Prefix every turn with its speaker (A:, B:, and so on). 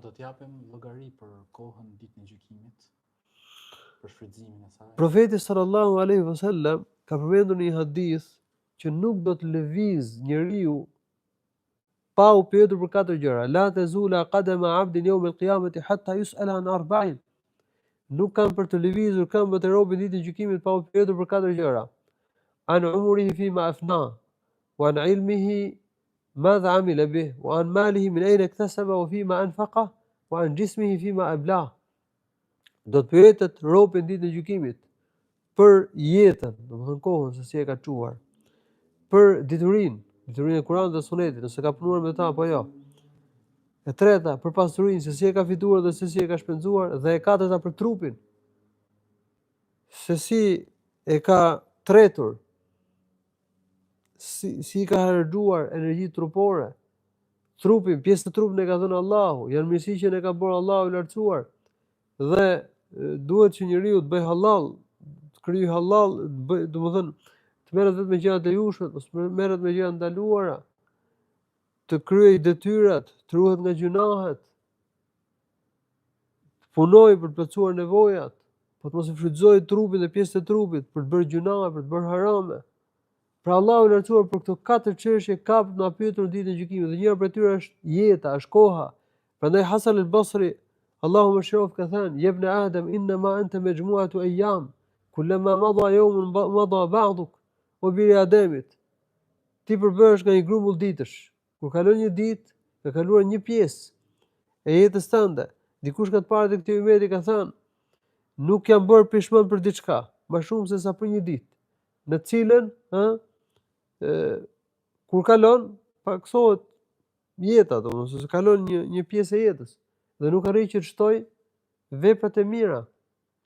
A: do t'japim llogari për kohën ditën e gjykimit, për shfrytëzimin e saj.
B: Profeti sallallahu alaihi wasallam ka përmendur në një hadith që nuk do të lëviz njeriu pa u pyetur për 4 gjëra. La tazula qadama 'abdin yawm al-qiyamati hatta yus'ala an 40. Nuk kanë për të lëvizur këmbët e robit ditën e gjykimit pa u pyetur për 4 gjëra. An umrihi fima afna, wa an ilmihi madha amila bih, wa an malihi min ayna iktasaba wa fima anfaqa, wa an jismihi fima ablah. Do të pyetet robi ditën e gjykimit për jetën, domethënë kohën se si e ka çuar, për diturinë e Kuranit dhe Sunetit, nëse ka punuar me ta apo jo. E treta, për pasurinë, se si e ka fituar dhe se si e ka shpenzuar, dhe e katërta për trupin, se si e ka tretur, si ka harxhuar energji trupore. Trupin, pjesë të trupit e ka dhënë Allahu, janë mirësi që ne ka bërë Allahu i lartësuar, dhe duhet që njeriu të bëj halal, të kryej halal, domethënë të merret vetëm me gjërat e lejuara, ose merret me gjëra ndaluara, të kryej detyrat, të ruhet nga gjunahet, punoj për të plotësuar nevojat, po të mos i shfrytëzoj trupin dhe pjesët e trupit për të bërë gjunahe, për të bërë harame. Pra Allahu i lartësuar për këto 4 çështje ka për na pyetur ditën e gjykimit, dhe njëra prej tyre është jeta, është koha. Prandaj Hasan al-Basri, Allahu më shërof, ka thënë: "Ibn Adam, inma anta majmu'atu ayyam, kullama madha yawmun madha ba'duk." O biri Ademit, ti përbëhesh nga një grumbull ditësh. Kur kalon një ditë, ka kaluar një pjesë e jetës tënde. Dikush nga të parët e këtij umeti ka thënë: "Nuk jam bërë pishmën për diçka, më shumë se sa për një ditë, në cilën, kur kalon, paksohet jeta, domethënë se kalon një pjesë e jetës dhe nuk arrin që të shtoj veprat e mira."